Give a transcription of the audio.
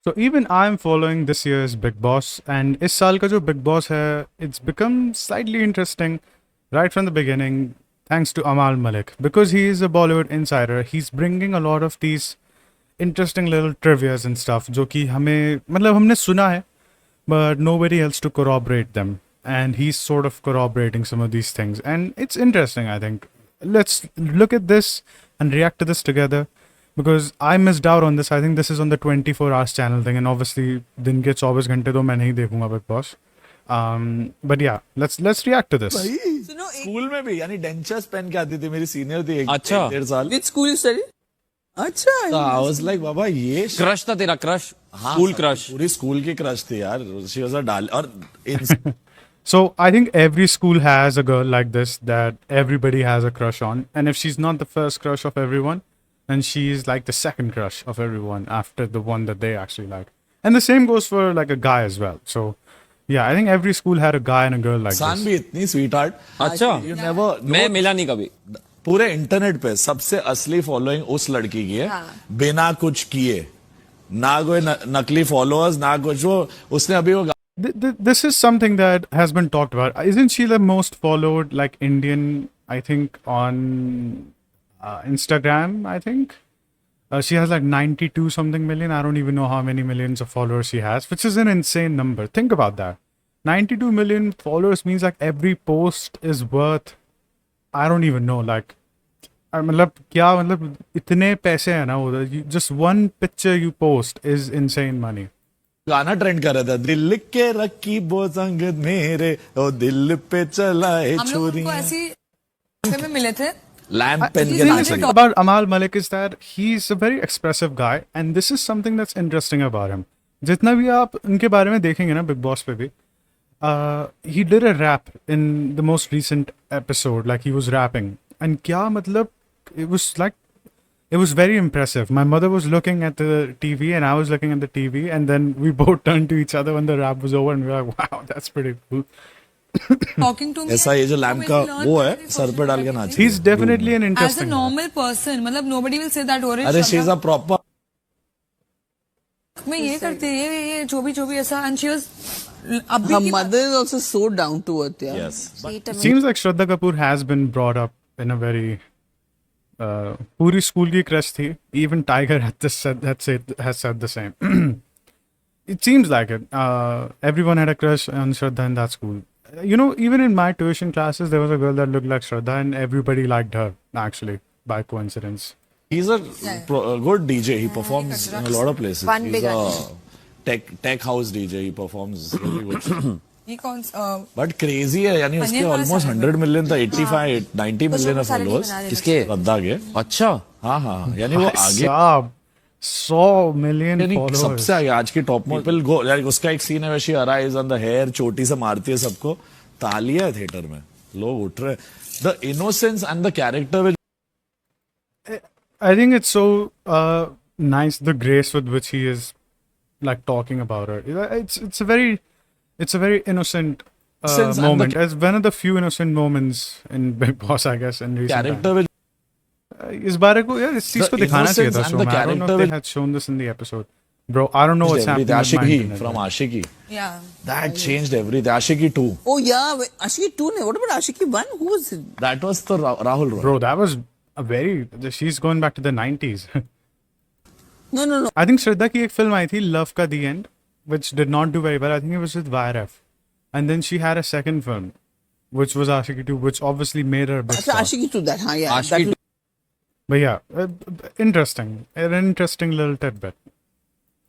So even I'm following this year's Big Boss, and इस साल का जो Big Boss है, it's become slightly interesting right from the beginning, thanks to Amal Malik, because he is a Bollywood insider. He's bringing a lot of these interesting little trivias and stuff, जो कि हमें मतलब हमने सुना है, but nobody else to corroborate them, and he's sort of corroborating some of these things, and it's interesting. I think let's look at this and react to this together because I missed out on this. I think this is on the 24 hours channel thing, and obviously दिन के 24 घंटे तो मैं नहीं देखूंगा Big Boss. But yeah, let's react to this. सुनो school में भी यानी डेंचर्स पहन के आती थी, मेरी सीनियर थी अच्छा। 1.5 साल। Which school you study? अच्छा आई वाज लाइक बाबा ये क्रश था तेरा, क्रश, हाँ, स्कूल क्रश। पूरी स्कूल की क्रश थी यार। शी वाज अ डाल और So I think every school has a girl like this that everybody has a crush on, and if she's not the first crush of everyone, then she's like the second crush of everyone after the one that they actually like. And the same goes for like a guy as well. So yeah, I think every school had a guy and a girl like सान this. भी इतनी sweet heart. अच्छा, you never मैं मिला नहीं कभी। पूरे internet पे सबसे असली फॉलोइंग उस लड़की की है, बिना कुछ किए, ना कोई नकली फॉलोअर्स ना कुछ। वो उसने अभी वो This is something that has been talked about. Isn't she the most followed like Indian? I think on Instagram. I think she has like 92 something million. I don't even know how many millions of followers she has, which is an insane number. Think about that. 92 million followers means like every post is worth, I don't even know, like मतलब क्या मतलब इतने पैसे हैं ना उधर. Just one picture you post is insane money. गाना trend कर रहा था, दिल के रखी वो संग मेरे, ओ दिल पे चलाए हम लोग छुरी। उनको ऐसी कैफे में मिले थे। लैम्प पेन The के thing नाचे। about Amal Malik is that he's a very expressive guy, and this is something that's interesting about him. जितना भी आप उनके बारे में देखेंगे ना बिग बॉस पे भी, he did a rap in the most recent episode, like he was rapping, and क्या मतलब it was very impressive. My mother was looking at the TV and I was looking at the TV, and then we both turned to each other when the rap was over, and we were like, wow, that's pretty cool. Talking to me ऐसा ये जो lamp का वो है, sir पे डाल के नाच। He's definitely an as a interesting guy. Normal person, मतलब नोबडी विल से दैट ओरे अरे शी इज अ प्रॉपर। मैं ये करते ये जो भी ऐसा, एंड शी वाज अभी Her की mother is also so down to earth, yeah. Yes It seems like Shraddha Kapoor has been brought up in a very पूरी स्कूल की क्रश थी. Even Tiger has said the same. It seems like it. Everyone had a crush on Shraddha in that school. You know, even in my tuition classes, there was a girl that looked like Shraddha, and everybody liked her, actually, by coincidence. He's a good DJ. He performs in a lot of places. One He's big a tech house DJ. He performs really good. ये कौन but crazy है, यानी उसके funny वाला almost सा 100 million था, 85 90 million of सारे नहीं फॉलोअर्स बना रहे किसके? श्रद्धा के। अच्छा, हाँ हाँ, यानी वो आगे, Saab, 100 million यानी followers. सबसे आगे आज की टॉप पीपल गो। यानी उसका एक सीन है वैसे she arise on the hair, चोटी से मारती है सबको, तालियां है थिएटर में, लोग उठ रहे। The innocence and the character which I think it's so nice, the grace with which he is like talking about her. It's a very innocent Sense and moment. the- It's one of the few innocent moments in Big Boss, I guess, in recent character which times. इस बारे को यार इस चीज The को दिखाना चाहिए था innocence show and the में. I don't know if character they will- had shown this in the episode. Bro, I don't know what's happening with my Ashiki internet. from Ashiki, या that changed everything. Ashiki 2, Oh yeah, Ashiki 2 ne. What about Ashiki 1? Who was it? that was the Rahul Roy. Bro, that was a very... She's going back to the 90s. No. I think Shraddha की एक film आई थी, Love का The End, which did not do very well. I think it was with YRF. And then she had a second film, which was Ashiki 2, which obviously made her a big Achha, star. Ashiki 2 that, huh? Yeah. Aashiqui that But yeah, interesting. An interesting little tidbit.